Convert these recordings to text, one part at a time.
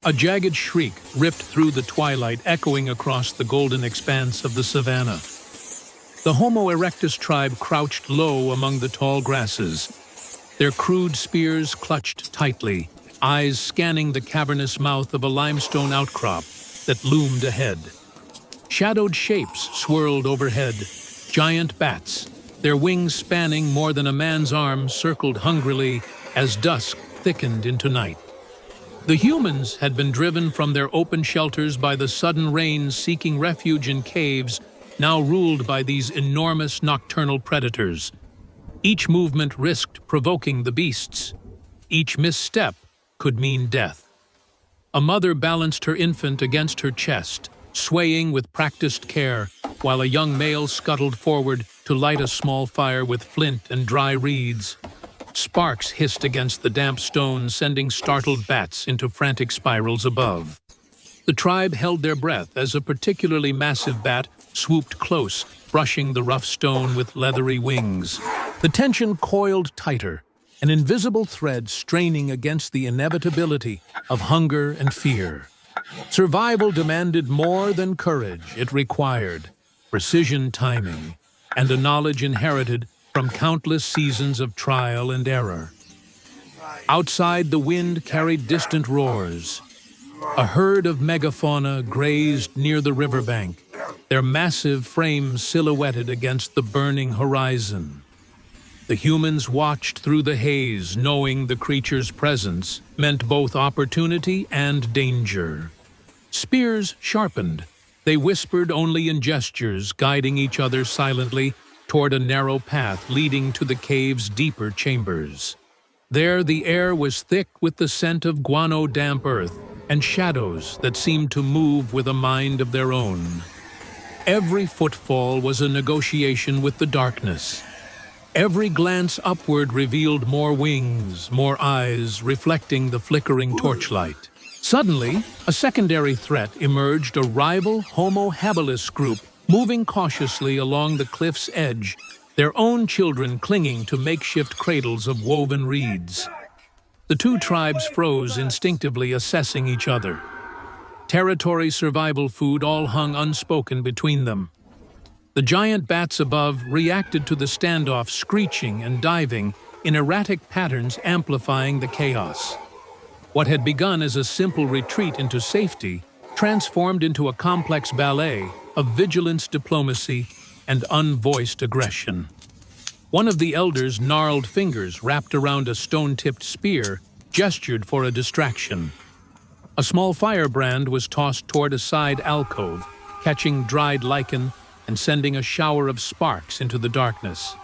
A jagged shriek ripped through the twilight, echoing across the golden expanse of the savanna. The Homo erectus tribe crouched low among the tall grasses, their crude spears clutched tightly, eyes scanning the cavernous mouth of a limestone outcrop that loomed ahead. Shadowed shapes swirled overhead, giant bats, their wings spanning more than a man's arm, circled hungrily as dusk thickened into night. The humans had been driven from their open shelters by the sudden rains, seeking refuge in caves now ruled by these enormous nocturnal predators. Each movement risked provoking the beasts. Each misstep could mean death. A mother balanced her infant against her chest, swaying with practiced care, while a young male scuttled forward to light a small fire with flint and dry reeds. Sparks hissed against the damp stone, sending startled bats into frantic spirals above. The tribe held their breath as a particularly massive bat swooped close, brushing the rough stone with leathery wings. The tension coiled tighter, an invisible thread straining against the inevitability of hunger and fear. Survival demanded more than courage. It required precision timing and a knowledge inherited from countless seasons of trial and error. Outside, the wind carried distant roars. A herd of megafauna grazed near the riverbank, their massive frames silhouetted against the burning horizon. The humans watched through the haze, knowing the creature's presence meant both opportunity and danger. Spears sharpened. They whispered only in gestures, guiding each other silently toward a narrow path leading to the cave's deeper chambers. There, the air was thick with the scent of guano-damp earth and shadows that seemed to move with a mind of their own. Every footfall was a negotiation with the darkness. Every glance upward revealed more wings, more eyes reflecting the flickering torchlight. Suddenly, a secondary threat emerged, a rival Homo habilis group moving cautiously along the cliff's edge, their own children clinging to makeshift cradles of woven reeds. The two tribes froze, instinctively assessing each other. Territory, survival, food all hung unspoken between them. The giant bats above reacted to the standoff, screeching and diving in erratic patterns, amplifying the chaos. What had begun as a simple retreat into safety transformed into a complex ballet of vigilance, diplomacy, and unvoiced aggression. One of the elders' gnarled fingers, wrapped around a stone-tipped spear, gestured for a distraction. A small firebrand was tossed toward a side alcove, catching dried lichen and sending a shower of sparks into the darkness.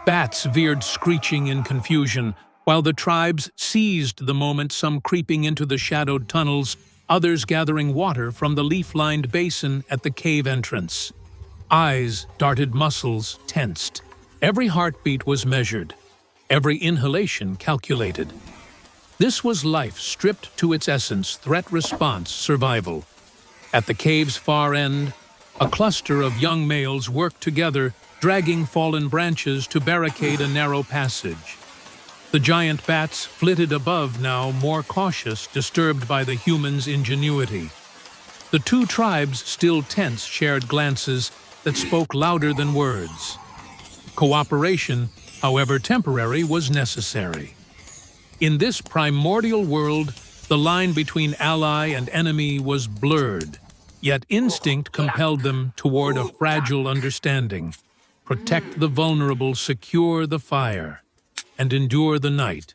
Bats veered screeching in confusion, while the tribes seized the moment, some creeping into the shadowed tunnels, others gathering water from the leaf-lined basin at the cave entrance. Eyes darted, muscles tensed. Every heartbeat was measured, every inhalation calculated. This was life stripped to its essence, threat response, survival. At the cave's far end, a cluster of young males worked together, dragging fallen branches to barricade a narrow passage. The giant bats flitted above now, more cautious, disturbed by the humans' ingenuity. The two tribes, still tense, shared glances that spoke louder than words. Cooperation, however temporary, was necessary. In this primordial world, the line between ally and enemy was blurred, yet instinct compelled them toward a fragile understanding. Protect the vulnerable, secure the fire, and endure the night.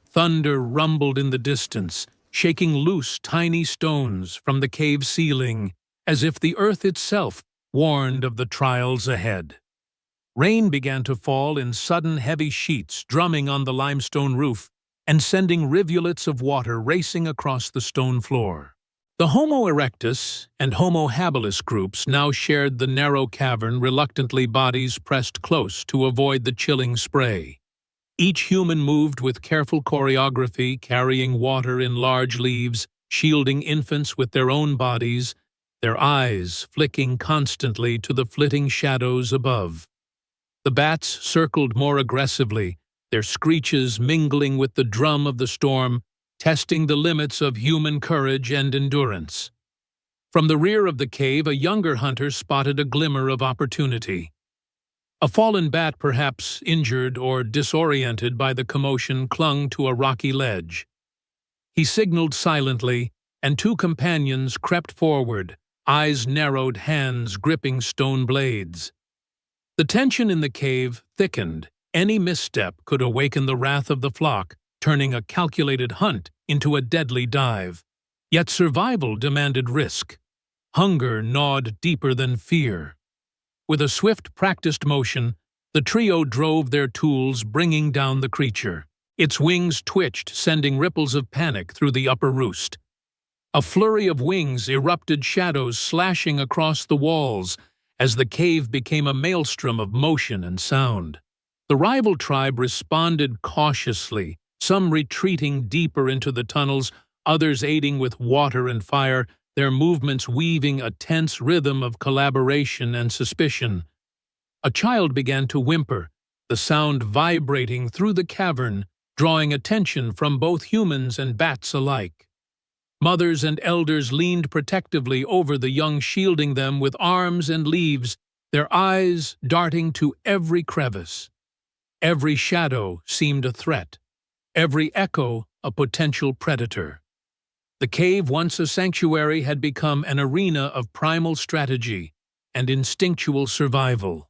Thunder rumbled in the distance, shaking loose tiny stones from the cave ceiling, as if the earth itself warned of the trials ahead. Rain began to fall in sudden heavy sheets, drumming on the limestone roof and sending rivulets of water racing across the stone floor. The Homo erectus and Homo habilis groups now shared the narrow cavern, reluctantly, bodies pressed close to avoid the chilling spray. Each human moved with careful choreography, carrying water in large leaves, shielding infants with their own bodies, their eyes flicking constantly to the flitting shadows above. The bats circled more aggressively, their screeches mingling with the drum of the storm, testing the limits of human courage and endurance. From the rear of the cave, a younger hunter spotted a glimmer of opportunity. A fallen bat, perhaps injured or disoriented by the commotion, clung to a rocky ledge. He signaled silently, and two companions crept forward, eyes narrowed, hands gripping stone blades. The tension in the cave thickened. Any misstep could awaken the wrath of the flock, turning a calculated hunt into a deadly dive. Yet survival demanded risk. Hunger gnawed deeper than fear. With a swift, practiced motion, the trio drove their tools, bringing down the creature. Its wings twitched, sending ripples of panic through the upper roost. A flurry of wings erupted, shadows slashing across the walls as the cave became a maelstrom of motion and sound. The rival tribe responded cautiously, some retreating deeper into the tunnels, others aiding with water and fire, their movements weaving a tense rhythm of collaboration and suspicion. A child began to whimper, the sound vibrating through the cavern, drawing attention from both humans and bats alike. Mothers and elders leaned protectively over the young, shielding them with arms and leaves, their eyes darting to every crevice. Every shadow seemed a threat, every echo a potential predator. The cave, once a sanctuary, had become an arena of primal strategy and instinctual survival.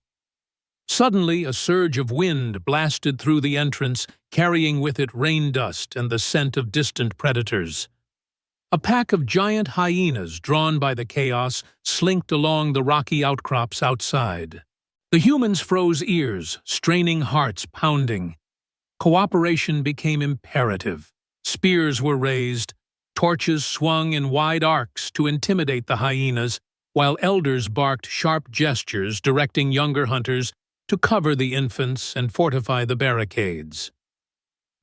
Suddenly, a surge of wind blasted through the entrance, carrying with it rain dust and the scent of distant predators. A pack of giant hyenas, drawn by the chaos, slinked along the rocky outcrops outside. The humans froze ears, straining hearts pounding. Cooperation became imperative. Spears were raised, torches swung in wide arcs to intimidate the hyenas, while elders barked sharp gestures directing younger hunters to cover the infants and fortify the barricades.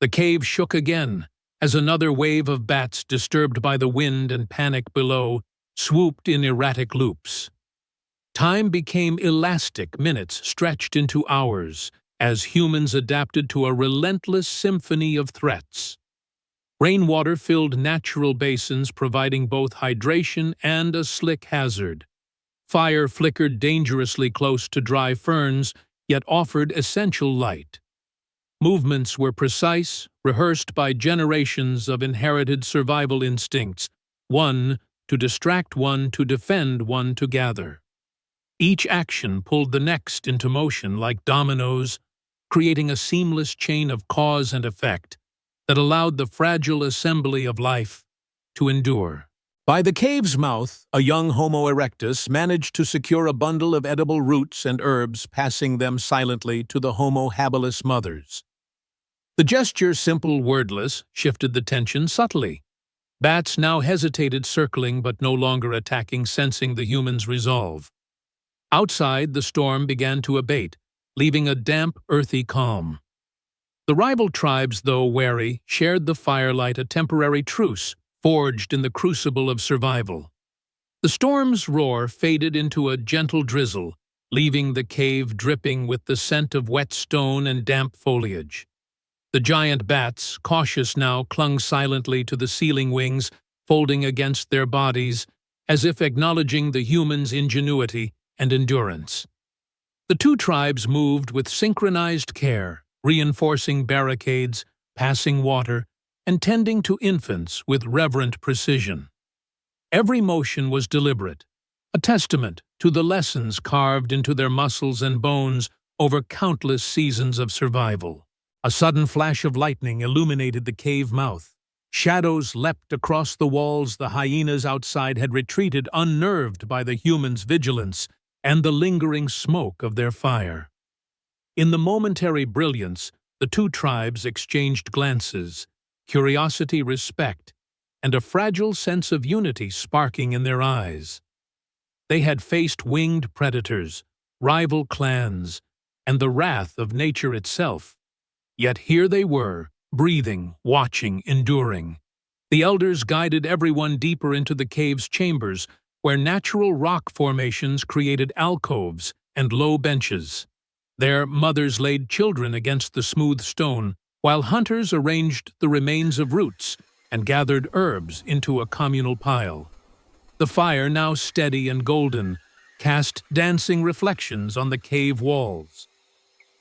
The cave shook again, as another wave of bats, disturbed by the wind and panic below, swooped in erratic loops. Time became elastic, minutes stretched into hours, as humans adapted to a relentless symphony of threats. Rainwater filled natural basins, providing both hydration and a slick hazard. Fire flickered dangerously close to dry ferns, yet offered essential light. Movements were precise, rehearsed by generations of inherited survival instincts, one to distract, one to defend, one to gather. Each action pulled the next into motion like dominoes, creating a seamless chain of cause and effect that allowed the fragile assembly of life to endure. By the cave's mouth, a young Homo erectus managed to secure a bundle of edible roots and herbs, passing them silently to the Homo habilis mothers. The gesture, simple, wordless, shifted the tension subtly. Bats now hesitated, circling but no longer attacking, sensing the humans' resolve. Outside, the storm began to abate, leaving a damp, earthy calm. The rival tribes, though wary, shared the firelight, a temporary truce forged in the crucible of survival. The storm's roar faded into a gentle drizzle, leaving the cave dripping with the scent of wet stone and damp foliage. The giant bats, cautious now, clung silently to the ceiling wings, folding against their bodies, as if acknowledging the humans' ingenuity and endurance. The two tribes moved with synchronized care, reinforcing barricades, passing water, and tending to infants with reverent precision. Every motion was deliberate, a testament to the lessons carved into their muscles and bones over countless seasons of survival. A sudden flash of lightning illuminated the cave mouth. Shadows leapt across the walls. The hyenas outside had retreated, unnerved by the humans' vigilance and the lingering smoke of their fire. In the momentary brilliance, the two tribes exchanged glances, curiosity, respect, and a fragile sense of unity sparking in their eyes. They had faced winged predators, rival clans, and the wrath of nature itself. Yet here they were, breathing, watching, enduring. The elders guided everyone deeper into the cave's chambers, where natural rock formations created alcoves and low benches. There, mothers laid children against the smooth stone, while hunters arranged the remains of roots, and gathered herbs into a communal pile. The fire, now steady and golden, cast dancing reflections on the cave walls.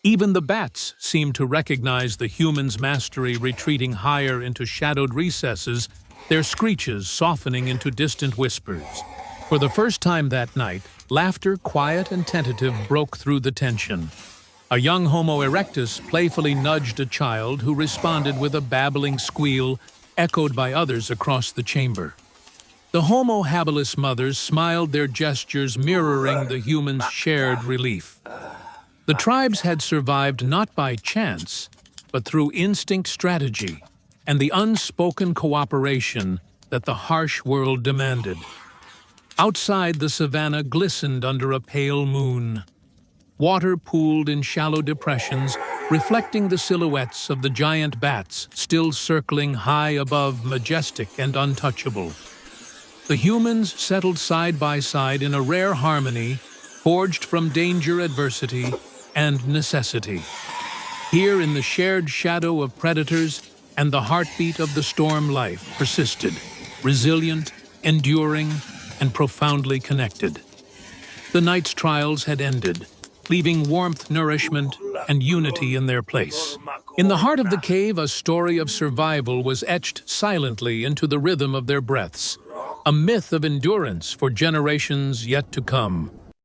Even the bats seemed to recognize the human's mastery, retreating higher into shadowed recesses, their screeches softening into distant whispers. For the first time that night, laughter, quiet and tentative, broke through the tension. A young Homo erectus playfully nudged a child who responded with a babbling squeal, echoed by others across the chamber. The Homo habilis mothers smiled, their gestures mirroring the humans' shared relief. The tribes had survived not by chance, but through instinct, strategy, and the unspoken cooperation that the harsh world demanded. Outside, the savanna glistened under a pale moon. Water pooled in shallow depressions, reflecting the silhouettes of the giant bats still circling high above, majestic and untouchable. The humans settled side by side in a rare harmony, forged from danger, adversity, and necessity. Here, in the shared shadow of predators and the heartbeat of the storm, life persisted, resilient, enduring, and profoundly connected. The night's trials had ended, leaving warmth, nourishment, and unity in their place. In the heart of the cave, a story of survival was etched silently into the rhythm of their breaths, a myth of endurance for generations yet to come.